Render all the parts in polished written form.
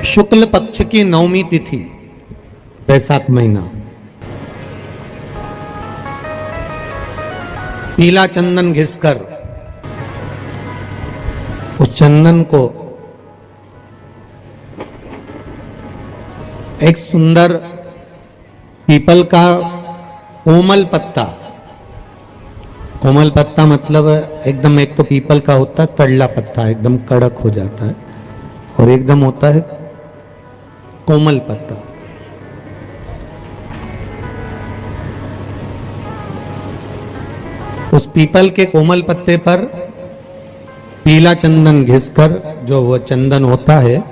शुक्ल पक्ष की नवमी तिथि, बैसाख महीना, पीला चंदन घिसकर उस चंदन को एक सुंदर पीपल का कोमल पत्ता, कोमल पत्ता मतलब एकदम, एक तो पीपल का होता है कड़ला पत्ता, एकदम कड़क हो जाता है, और एकदम होता है कोमल पत्ता। उस पीपल के कोमल पत्ते पर पीला चंदन घिसकर, जो वह चंदन होता है,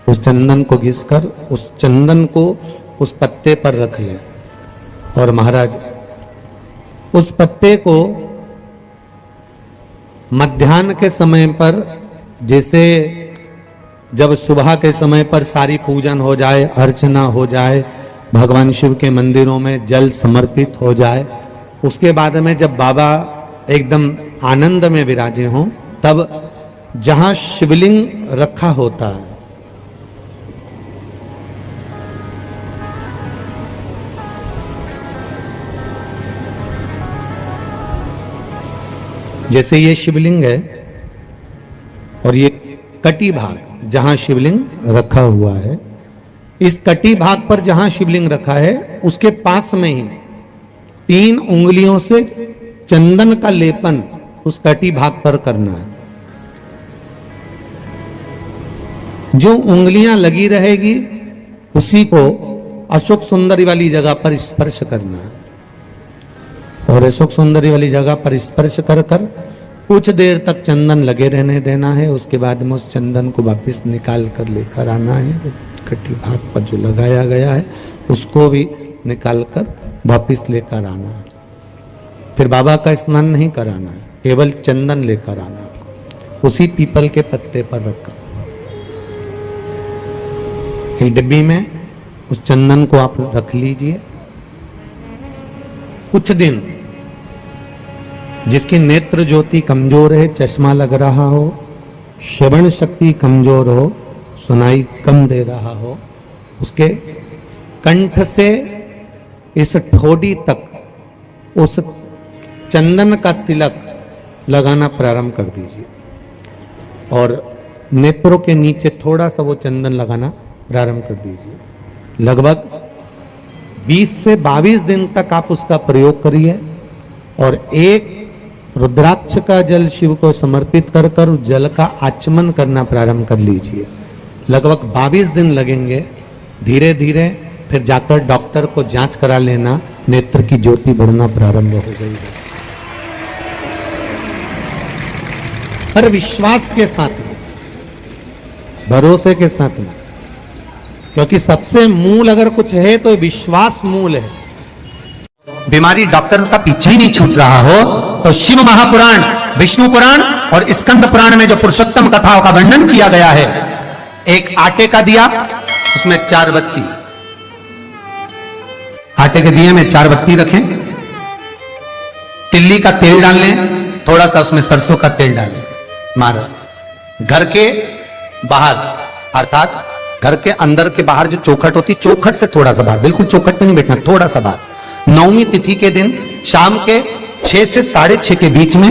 उस चंदन को घिसकर उस चंदन को उस पत्ते पर रख ले। और महाराज उस पत्ते को मध्याह्न के समय पर, जैसे जब सुबह के समय पर सारी पूजन हो जाए, अर्चना हो जाए, भगवान शिव के मंदिरों में जल समर्पित हो जाए, उसके बाद में जब बाबा एकदम आनंद में विराजे हों, तब जहां शिवलिंग रखा होता है, जैसे ये शिवलिंग है और ये कटी भाग जहां शिवलिंग रखा हुआ है, इस कटी भाग पर जहां शिवलिंग रखा है उसके पास में ही 3 उंगलियों से चंदन का लेपन उस कटी भाग पर करना है। जो उंगलियां लगी रहेगी उसी को अशोक सुंदरी वाली जगह पर स्पर्श करना है, और अशोक सुंदरी वाली जगह पर स्पर्श कर कर कुछ देर तक चंदन लगे रहने देना है। उसके बाद में उस चंदन को वापस निकाल कर लेकर आना है। कटी भाग पर जो लगाया गया है उसको भी निकाल कर वापस लेकर आना है। फिर बाबा का स्नान नहीं कराना है, केवल चंदन लेकर आना है, उसी पीपल के पत्ते पर रखकर एक डिब्बी में उस चंदन को आप रख लीजिए। कुछ दिन जिसकी नेत्र ज्योति कमजोर है, चश्मा लग रहा हो, श्रवण शक्ति कमजोर हो, सुनाई कम दे रहा हो, उसके कंठ से इस ठोड़ी तक उस चंदन का तिलक लगाना प्रारंभ कर दीजिए, और नेत्रों के नीचे थोड़ा सा वो चंदन लगाना प्रारंभ कर दीजिए। लगभग 20 से 22 दिन तक आप उसका प्रयोग करिए, और एक रुद्राक्ष का जल शिव को समर्पित कर कर उस जल का आचमन करना प्रारंभ कर लीजिए। लगभग 22 दिन लगेंगे। धीरे धीरे फिर जाकर डॉक्टर को जांच करा लेना, नेत्र की ज्योति बढ़ना प्रारंभ हो गई है। पर विश्वास के साथ में, भरोसे के साथ में, क्योंकि सबसे मूल अगर कुछ है तो विश्वास मूल है। बीमारी डॉक्टर का पीछे ही नहीं छूट रहा हो तो शिव महापुराण, विष्णु पुराण और स्कंद पुराण में जो पुरुषोत्तम कथाओं का वर्णन किया गया है, एक आटे का दिया, उसमें 4 बत्ती, आटे के दिए में 4 बत्ती रखें, तिल्ली का तेल डाल लें, थोड़ा सा उसमें सरसों का तेल डालें। महाराज घर के बाहर, अर्थात घर के अंदर के बाहर जो चौखट होती, चौखट से थोड़ा सा बाहर, बिल्कुल चौखट पे नहीं बैठना, थोड़ा सा बाहर, नवमी तिथि के दिन शाम के 6 से 6:30 के बीच में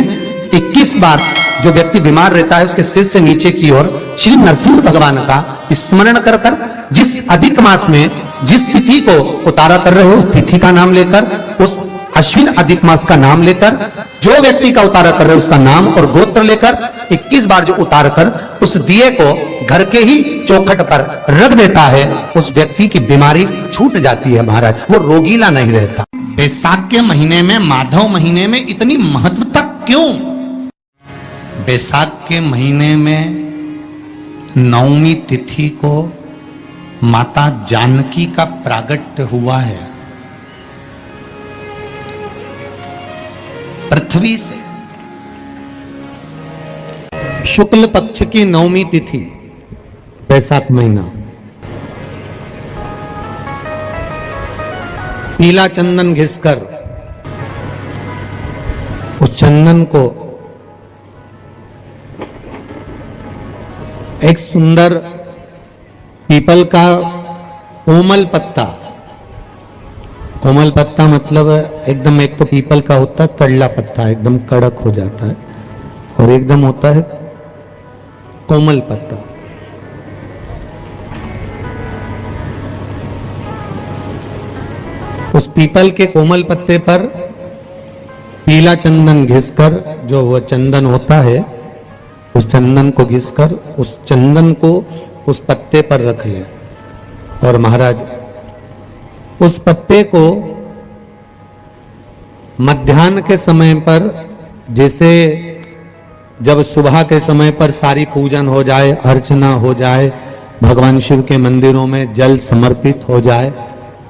21 बार जो व्यक्ति बीमार रहता है उसके सिर से नीचे की ओर श्री नरसिंह भगवान का स्मरण कर कर, जिस अधिक मास में जिस तिथि को उतारा कर रहे हो उस तिथि का नाम लेकर, उस अश्विन अधिक मास का नाम लेकर, जो व्यक्ति का उतारा कर रहे हो उसका नाम और गोत्र लेकर 21 बार जो उतार कर उस दिए को घर के ही चौखट पर रख देता है, उस व्यक्ति की बीमारी छूट जाती है महाराज, वो रोगीला नहीं रहता। बैसाख के महीने में, माधव महीने में इतनी महत्वता क्यों? बैसाख के महीने में नवमी तिथि को माता जानकी का प्रागट्य हुआ है। पृथ्वी से शुक्ल पक्ष की नवमी तिथि, बैसाख महीना, पीला चंदन घिसकर उस चंदन को एक सुंदर पीपल का कोमल पत्ता, कोमल पत्ता मतलब एकदम, एक तो पीपल का होता है कड़ला पत्ता, एकदम कड़क हो जाता है, और एकदम होता है कोमल पत्ता। उस पीपल के कोमल पत्ते पर पीला चंदन घिसकर, जो वह चंदन होता है, उस चंदन को घिसकर उस चंदन को उस पत्ते पर रख ले। और महाराज उस पत्ते को मध्याह्न के समय पर, जैसे जब सुबह के समय पर सारी पूजन हो जाए, अर्चना हो जाए, भगवान शिव के मंदिरों में जल समर्पित हो जाए,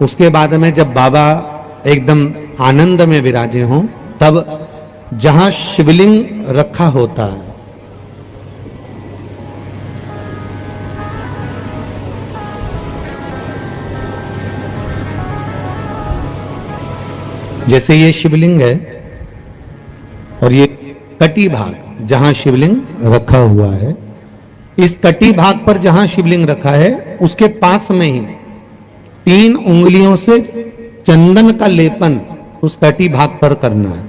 उसके बाद में जब बाबा एकदम आनंद में विराजे हों, तब जहां शिवलिंग रखा होता है, जैसे ये शिवलिंग है और ये कटी भाग जहां शिवलिंग रखा हुआ है, इस कटी भाग पर जहां शिवलिंग रखा है उसके पास में ही 3 उंगलियों से चंदन का लेपन उस कटी भाग पर करना है।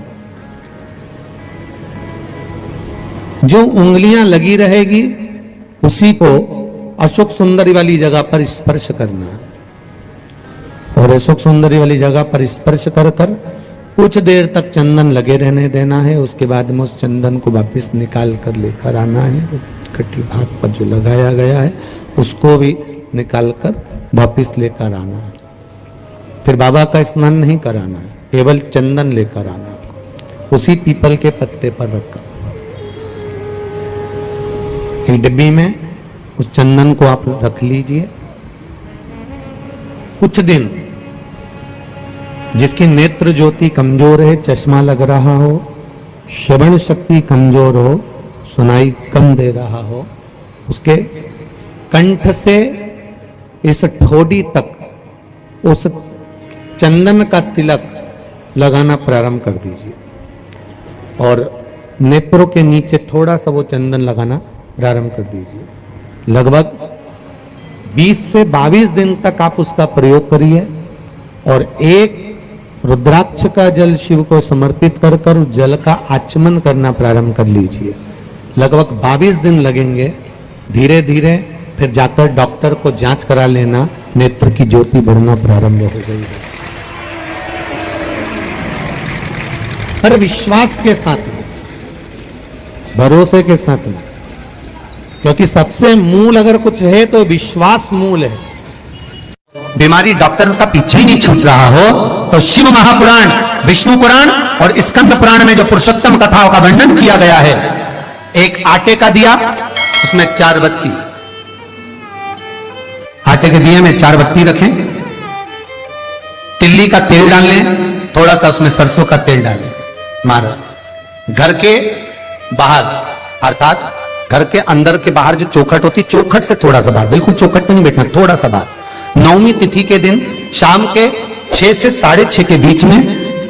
जो उंगलियां लगी रहेगी उसी को अशोक सुंदरी वाली जगह पर स्पर्श करना है, और अशोक सुंदरी वाली जगह पर स्पर्श कर कर कुछ देर तक चंदन लगे रहने देना है। उसके बाद में उस चंदन को वापस निकाल कर लेकर आना है। कटी भाग पर जो लगाया गया है उसको भी निकाल कर वापस लेकर आना है। फिर बाबा का स्नान नहीं कराना है, केवल चंदन लेकर आना है, उसी पीपल के पत्ते पर रखकर। एक डिब्बी में उस चंदन को आप रख लीजिए। कुछ दिन जिसकी नेत्र ज्योति कमजोर है, चश्मा लग रहा हो, श्रवण शक्ति कमजोर हो, सुनाई कम दे रहा हो, उसके कंठ से इस ठोड़ी तक उस चंदन का तिलक लगाना प्रारंभ कर दीजिए, और नेत्रों के नीचे थोड़ा सा वो चंदन लगाना प्रारंभ कर दीजिए। लगभग 20 से 22 दिन तक आप उसका प्रयोग करिए, और एक रुद्राक्ष का जल शिव को समर्पित कर कर उस जल का आचमन करना प्रारंभ कर लीजिए। लगभग 22 दिन लगेंगे। धीरे धीरे फिर जाकर डॉक्टर को जांच करा लेना, नेत्र की ज्योति बढ़ना प्रारंभ हो गई है। पर विश्वास के साथ में, भरोसे के साथ में, क्योंकि सबसे मूल अगर कुछ है तो विश्वास मूल है। बीमारी डॉक्टर का पीछे ही नहीं छूट रहा हो तो शिव महापुराण, विष्णु पुराण और स्कंद पुराण में जो पुरुषोत्तम कथाओं का वर्णन किया गया है, एक आटे का दिया, उसमें 4 बत्ती, आटे के दिए में 4 बत्ती रखें, तिल्ली का तेल डाल लें, थोड़ा सा उसमें सरसों का तेल डालें। महाराज घर के बाहर, अर्थात घर के अंदर के बाहर जो चौखट होती, चौखट से थोड़ा सा बाहर, बिल्कुल चौखट पे नहीं बैठना, थोड़ा सा बाहर, 9वीं तिथि के दिन शाम के 6 से 6:30 के बीच में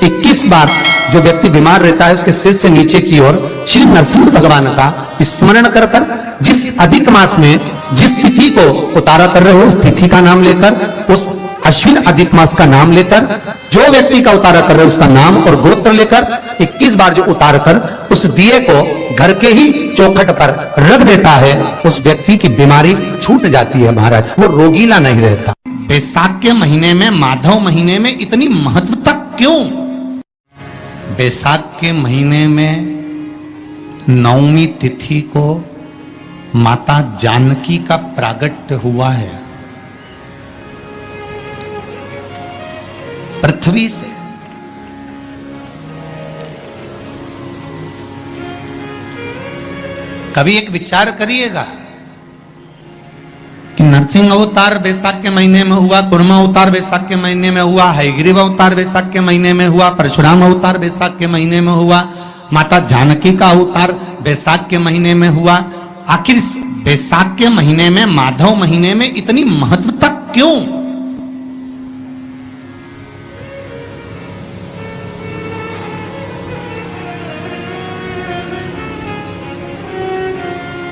21 बार जो व्यक्ति बीमार रहता है उसके सिर से नीचे की ओर श्री नरसिंह भगवान का स्मरण कर कर, जिस अधिक मास में जिस तिथि को उतारा कर रहे हो उस तिथि का नाम लेकर, उस अश्विन अधिक मास का नाम लेकर, जो व्यक्ति का उतारा कर रहे हो उसका नाम और गोत्र लेकर 21 बार जो उतार कर उस दिए को घर के ही चौखट पर रख देता है, उस व्यक्ति की बीमारी छूट जाती है। महाराज वो रोगीला नहीं रहता। बैसाख के महीने में, माधव महीने में इतनी महत्वता क्यों? बैसाख के महीने में 9वीं तिथि को माता जानकी का प्रागट्य हुआ है पृथ्वी से। कभी एक विचार करिएगा कि नरसिंह अवतार बैसाख के महीने में हुआ, कुर्मा अवतार बैसाख के महीने में हुआ, हयग्रीव अवतार बैसाख के महीने में हुआ, परशुराम अवतार बैसाख के महीने में हुआ, माता जानकी का अवतार बैसाख के महीने में हुआ। आखिर बैसाख के महीने में, माधव महीने में इतनी महत्वता क्यों?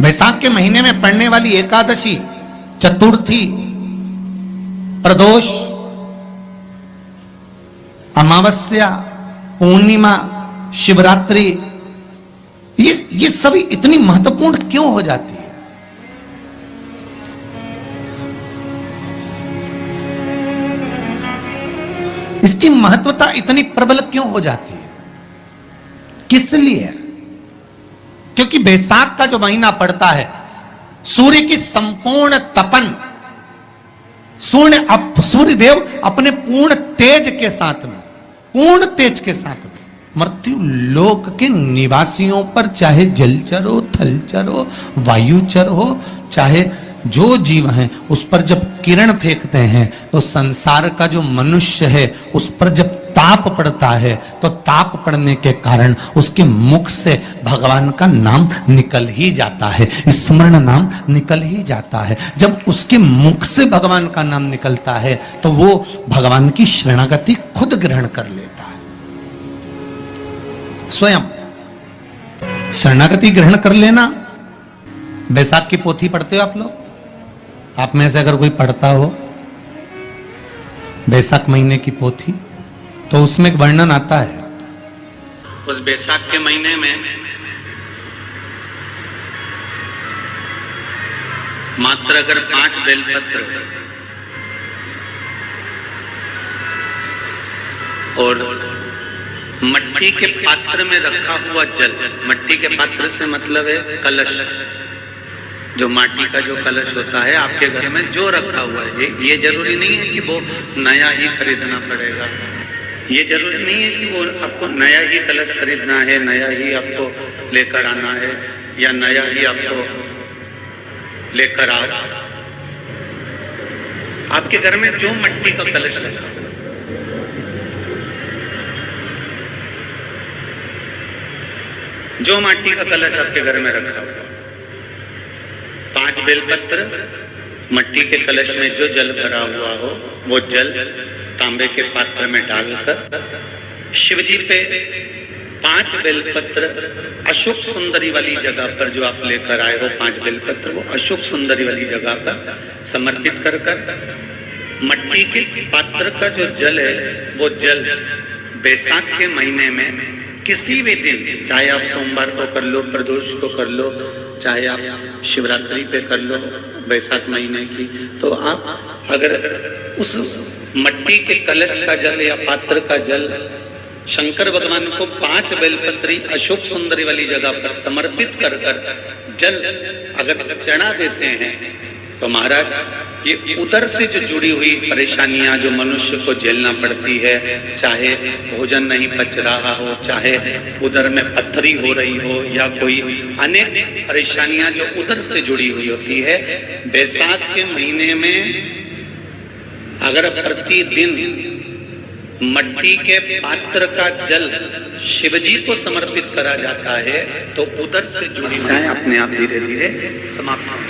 बैसाख के महीने में पड़ने वाली एकादशी चतुर्थी, प्रदोष, अमावस्या, पूर्णिमा, शिवरात्रि, ये सभी इतनी महत्वपूर्ण क्यों हो जाती है? इसकी महत्वता इतनी प्रबल क्यों हो जाती है? किस लिए? क्योंकि बैसाख का जो महीना पड़ता है, सूर्य की संपूर्ण तपन, सूर्य देव अपने पूर्ण तेज के साथ में, पूर्ण तेज के साथ में मृत्यु लोक के निवासियों पर, चाहे जलचर हो, थलचर हो, वायुचर हो, चाहे जो जीव हैं, उस पर जब किरण फेंकते हैं तो संसार का जो मनुष्य है उस पर जब ताप पड़ता है तो ताप पड़ने के कारण उसके मुख से भगवान का नाम निकल ही जाता है, स्मरण नाम निकल ही जाता है। जब उसके मुख से भगवान का नाम निकलता है तो वो भगवान की शरणागति खुद ग्रहण कर लेता है, स्वयं शरणागति ग्रहण कर लेना। बैसाख की पोथी पढ़ते हो आप लोग? आप में से अगर कोई पढ़ता हो बैसाख महीने की पोथी, तो उसमें एक वर्णन आता है। उस बैसाख के महीने में मात्र अगर 5 बेलपत्र और मट्टी के पात्र में रखा हुआ जल, मट्टी के पात्र से मतलब है कलश, जो माटी का जो कलश होता है आपके घर में जो रखा हुआ है, ये जरूरी नहीं है कि वो नया ही खरीदना पड़ेगा, ये जरूरी नहीं है कि वो आपको नया ही कलश खरीदना है, नया ही आपको लेकर आना है, या नया ही आपको लेकर आओ। आपके घर में जो मिट्टी का कलश रखा, जो माटी का कलश आपके घर में रखा हुआ, 5 बेलपत्र, मट्टी के कलश में जो जल भरा हुआ हो वो जल तांबे के पात्र में डालकर शिवजी पे 5 बेलपत्र अशोक सुंदरी वाली जगह पर जो आप लेकर आए हो, 5 बेलपत्र वो अशोक सुंदरी वाली जगह पर समर्पित कर मट्टी के पात्र का जो जल है वो जल बैसाख के महीने में किसी भी दिन, चाहे आप सोमवार को कर लो, प्रदोष को कर लो, चाहे आप शिवरात्रि पे कर लो बैसाख महीने की, तो आप अगर उस मट्टी के कलश का जल या पात्र का जल शंकर भगवान को 5 बेलपत्री अशोक सुंदरी वाली जगह पर समर्पित कर जल अगर चढ़ा देते हैं तो महाराज ये उदर से जो जुड़ी हुई परेशानियां जो मनुष्य को झेलना पड़ती है, चाहे भोजन नहीं पच रहा हो, चाहे उदर में पत्थरी हो रही हो, या कोई अनेक परेशानियां जो उदर से जुड़ी हुई होती है, बैसाख के महीने में अगर प्रतिदिन मट्टी के पात्र का जल शिवजी को समर्पित करा जाता है तो उदर से जुड़ी समस्याएं अपने आप धीरे धीरे समाप्त